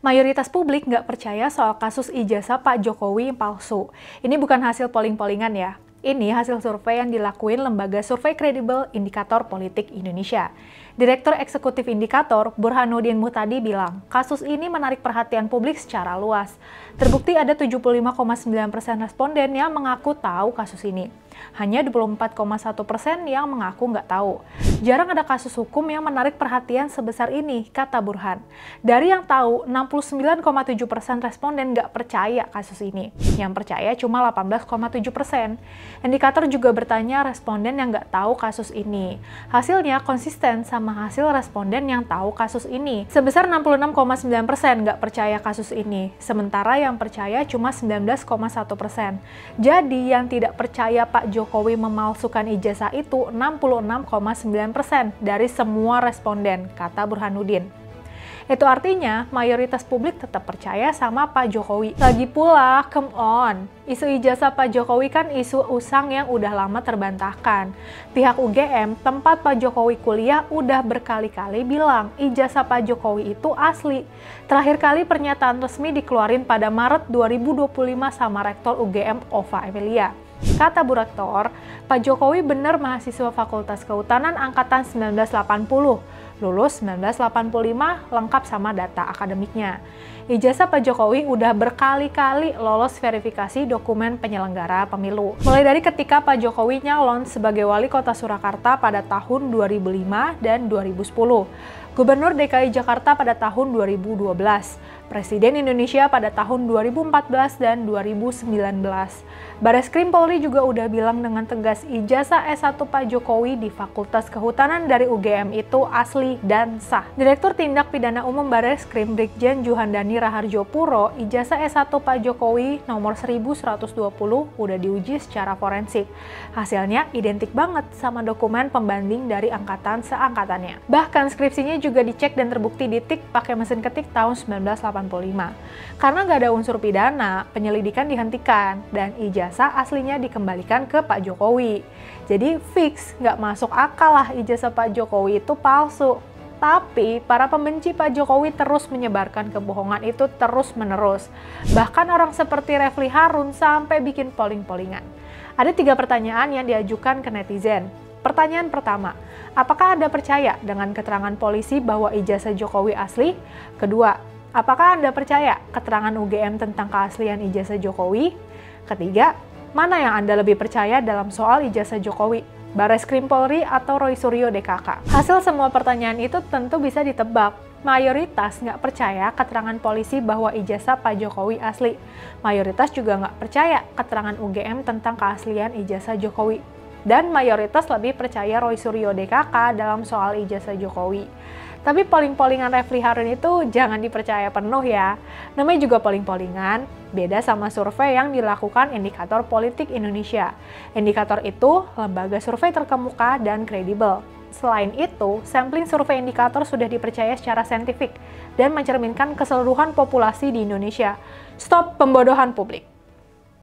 Mayoritas publik nggak percaya soal kasus ijazah Pak Jokowi yang palsu. Ini bukan hasil polling-pollingan ya. Ini hasil survei yang dilakuin lembaga survei kredibel Indikator Politik Indonesia. Direktur Eksekutif Indikator, Burhanuddin Muhtadi bilang, kasus ini menarik perhatian publik secara luas. Terbukti ada 75,9% responden yang mengaku tahu kasus ini. Hanya 24,1% yang mengaku nggak tahu. Jarang ada kasus hukum yang menarik perhatian sebesar ini, kata Burhan. Dari yang tahu, 69,7% responden nggak percaya kasus ini. Yang percaya cuma 18,7%. Indikator juga bertanya responden yang nggak tahu kasus ini. Hasilnya konsisten sama hasil responden yang tahu kasus ini. Sebesar 66,9% nggak percaya kasus ini. Sementara yang percaya cuma 19,1%. Jadi yang tidak percaya Pak Jokowi memalsukan ijazah itu 66,9% dari semua responden, kata Burhanuddin. Itu artinya mayoritas publik tetap percaya sama Pak Jokowi. Lagi pula, come on, isu ijazah Pak Jokowi kan isu usang yang udah lama terbantahkan. Pihak UGM, tempat Pak Jokowi kuliah, udah berkali-kali bilang ijazah Pak Jokowi itu asli. Terakhir kali pernyataan resmi dikeluarin pada Maret 2025 sama Rektor UGM Ova Emilia. Kata Bu Rektor, Pak Jokowi benar mahasiswa Fakultas Kehutanan Angkatan 1980, lulus 1985 lengkap sama data akademiknya. Ijazah Pak Jokowi udah berkali-kali lolos verifikasi dokumen penyelenggara pemilu. Mulai dari ketika Pak Jokowi nyalon sebagai Wali Kota Surakarta pada tahun 2005 dan 2010, Gubernur DKI Jakarta pada tahun 2012, Presiden Indonesia pada tahun 2014 dan 2019. Bareskrim Polri juga udah bilang dengan tegas ijazah S1 Pak Jokowi di Fakultas Kehutanan dari UGM itu asli dan sah. Direktur Tindak Pidana Umum Bareskrim Brigjen Juhandani Raharjo Puro, ijazah S1 Pak Jokowi nomor 1120 udah diuji secara forensik. Hasilnya identik banget sama dokumen pembanding dari angkatan seangkatannya. Bahkan skripsinya juga dicek dan terbukti ditik pakai mesin ketik tahun 1985. Karena nggak ada unsur pidana, penyelidikan dihentikan dan ijazah aslinya dikembalikan ke Pak Jokowi. Jadi fix nggak masuk akal lah ijazah Pak Jokowi itu palsu. Tapi para pembenci Pak Jokowi terus menyebarkan kebohongan itu terus-menerus. Bahkan orang seperti Refly Harun sampai bikin polling-pollingan. Ada 3 pertanyaan yang diajukan ke netizen. Pertanyaan pertama, apakah Anda percaya dengan keterangan polisi bahwa ijazah Jokowi asli? Kedua, apakah Anda percaya keterangan UGM tentang keaslian ijazah Jokowi? Ketiga, mana yang Anda lebih percaya dalam soal ijazah Jokowi? Bareskrim Polri atau Roy Suryo DKK? Hasil semua pertanyaan itu tentu bisa ditebak. Mayoritas nggak percaya keterangan polisi bahwa ijazah Pak Jokowi asli. Mayoritas juga nggak percaya keterangan UGM tentang keaslian ijazah Jokowi. Dan mayoritas lebih percaya Roy Suryo DKK dalam soal ijazah Jokowi. Tapi polling-pollingan Refly Harun itu jangan dipercaya penuh ya. Namanya juga polling-pollingan, beda sama survei yang dilakukan Indikator Politik Indonesia. Indikator itu lembaga survei terkemuka dan kredibel. Selain itu, sampling survei indikator sudah dipercaya secara saintifik dan mencerminkan keseluruhan populasi di Indonesia. Stop pembodohan publik.